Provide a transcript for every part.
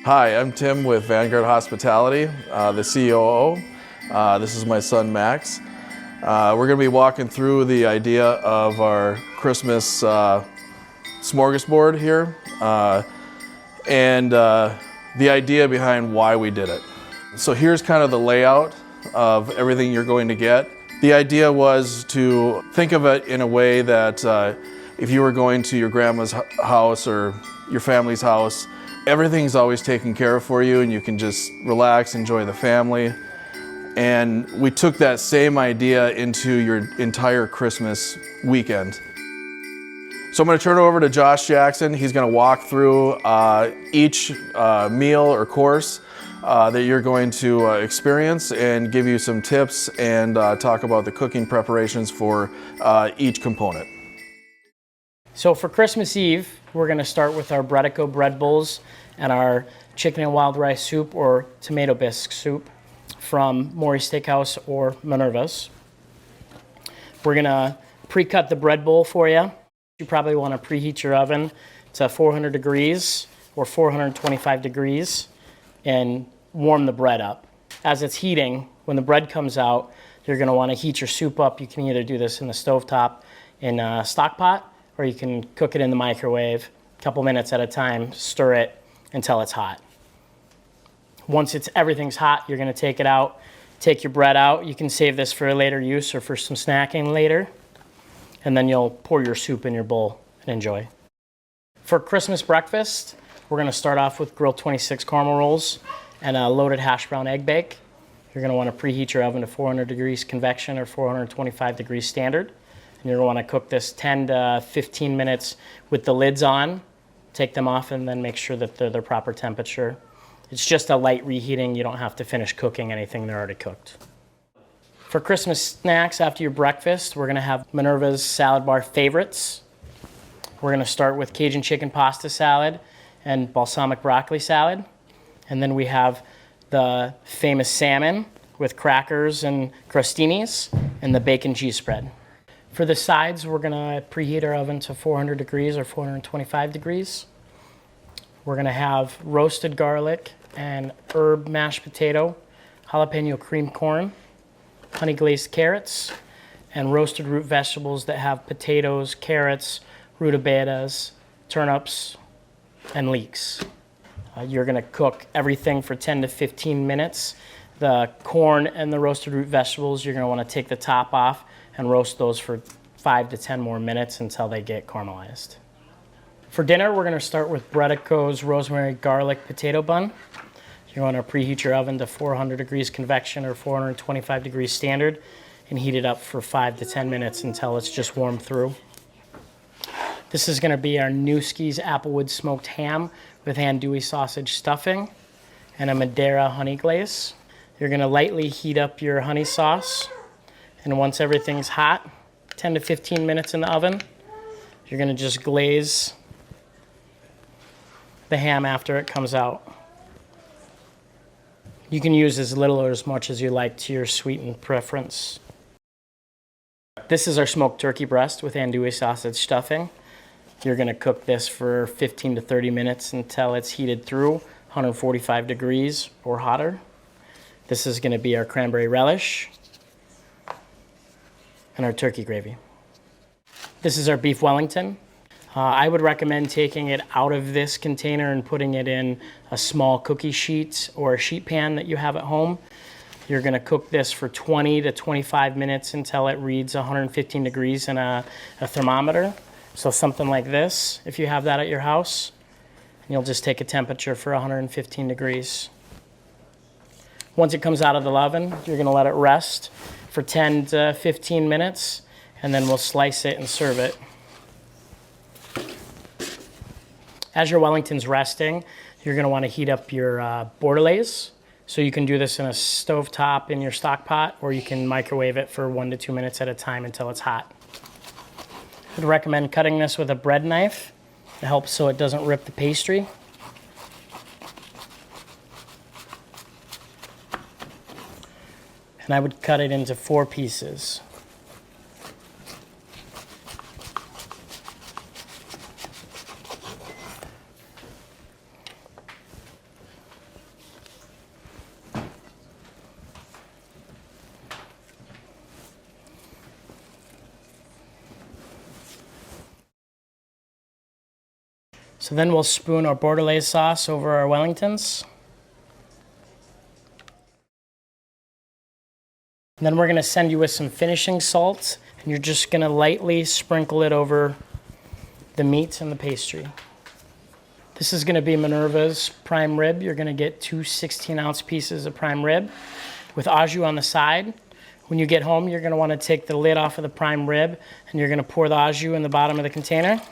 Hi, I'm Tim with Vanguard Hospitality, the COO. This is my son Max. We're going to be walking through the idea of our Christmas smorgasbord here and the idea behind why we did it. So here's kind of the layout of everything you're going to get. The idea was to think of it in a way that if you were going to your grandma's house or your family's house, everything's always taken care of for you and you can just relax, enjoy the family. And we took that same idea into your entire Christmas weekend. So I'm going to turn it over to Josh Jackson. He's going to walk through each meal or course that you're going to experience and give you some tips and talk about the cooking preparations for each component. So for Christmas Eve, we're going to start with our Bredico bread bowls and our chicken and wild rice soup or tomato bisque soup from Maury's Steakhouse or Minerva's. We're going to pre-cut the bread bowl for you. You probably want to preheat your oven to 400 degrees or 425 degrees and warm the bread up. As it's heating, when the bread comes out, you're going to want to heat your soup up. You can either do this in the stovetop in a stock pot, or you can cook it in the microwave a couple minutes at a time, stir it until it's hot. Once everything's hot, you're going to take it out, take your bread out. You can save this for a later use or for some snacking later. And then you'll pour your soup in your bowl and enjoy. For Christmas breakfast, we're going to start off with grilled 26 caramel rolls and a loaded hash brown egg bake. You're going to want to preheat your oven to 400 degrees convection or 425 degrees standard. And you're going to want to cook this 10 to 15 minutes with the lids on. Take them off and then make sure that they're the proper temperature. It's just a light reheating. You don't have to finish cooking anything. They're already cooked. For Christmas snacks after your breakfast, we're going to have Minerva's salad bar favorites. We're going to start with Cajun chicken pasta salad and balsamic broccoli salad. And then we have the famous salmon with crackers and crostinis and the bacon cheese spread. For the sides, we're going to preheat our oven to 400 degrees or 425 degrees. We're going to have roasted garlic and herb mashed potato, jalapeno cream corn, honey glazed carrots, and roasted root vegetables that have potatoes, carrots, rutabagas, turnips, and leeks. You're going to cook everything for 10 to 15 minutes. The corn and the roasted root vegetables, you're going to want to take the top off and roast those for 5 to 10 more minutes until they get caramelized. For dinner, we're going to start with Bredico's rosemary garlic potato bun. You want to preheat your oven to 400 degrees convection or 425 degrees standard and heat it up for 5 to 10 minutes until it's just warmed through. This is going to be our Newski's Applewood smoked ham with andouille sausage stuffing and a Madeira honey glaze. You're going to lightly heat up your honey sauce, and once everything's hot, 10 to 15 minutes in the oven, you're going to just glaze the ham after it comes out. You can use as little or as much as you like to your sweetened preference. This is our smoked turkey breast with andouille sausage stuffing. You're going to cook this for 15 to 30 minutes until it's heated through 145 degrees or hotter. This is going to be our cranberry relish and our turkey gravy. This is our beef Wellington. I would recommend taking it out of this container and putting it in a small cookie sheet or a sheet pan that you have at home. You're going to cook this for 20 to 25 minutes until it reads 115 degrees in a thermometer. So something like this, if you have that at your house, and you'll just take a temperature for 115 degrees. Once it comes out of the oven, you're going to let it rest for 10 to 15 minutes, and then we'll slice it and serve it. As your Wellington's resting, you're going to want to heat up your bordelaise. So you can do this in a stovetop in your stock pot, or you can microwave it for 1 to 2 minutes at a time until it's hot. I'd recommend cutting this with a bread knife. It helps so it doesn't rip the pastry. And I would cut it into 4 pieces. So then we'll spoon our Bordelaise sauce over our Wellingtons. And then we're gonna send you with some finishing salt, and you're just gonna lightly sprinkle it over the meat and the pastry. This is gonna be Minerva's prime rib. You're gonna get two 16-ounce pieces of prime rib with au jus on the side. When you get home, you're gonna wanna take the lid off of the prime rib, and you're gonna pour the au jus in the bottom of the container.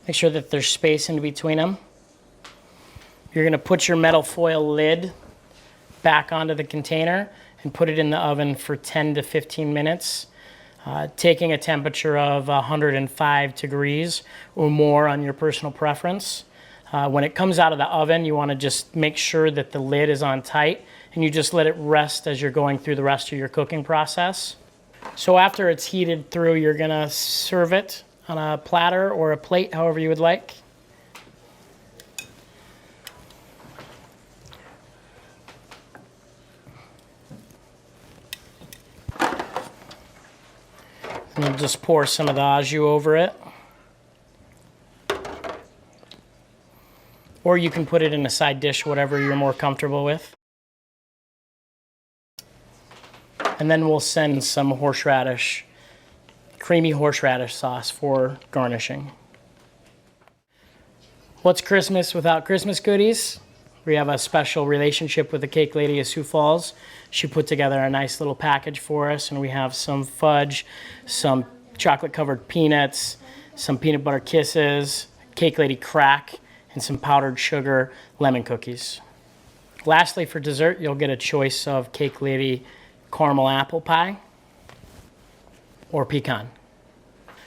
Make sure that there's space in between them. You're gonna put your metal foil lid back onto the container and put it in the oven for 10 to 15 minutes, taking a temperature of 105 degrees or more on your personal preference. When it comes out of the oven, you want to just make sure that the lid is on tight, and you just let it rest as you're going through the rest of your cooking process. So after it's heated through, you're going to serve it on a platter or a plate, however you would like. And you'll just pour some of the au jus over it. Or you can put it in a side dish, whatever you're more comfortable with. And then we'll send some horseradish, creamy horseradish sauce for garnishing. What's Christmas without Christmas goodies? We have a special relationship with the cake lady of Sioux Falls. She put together a nice little package for us, and we have some fudge, some chocolate-covered peanuts, some peanut butter kisses, cake lady crack, and some powdered sugar lemon cookies. Lastly, for dessert, you'll get a choice of cake lady caramel apple pie or pecan.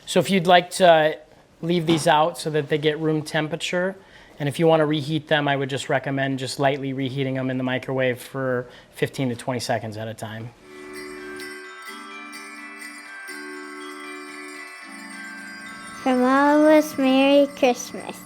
So if you'd like to leave these out so that they get room temperature, and if you want to reheat them, I would just recommend just lightly reheating them in the microwave for 15 to 20 seconds at a time. From all of us, Merry Christmas.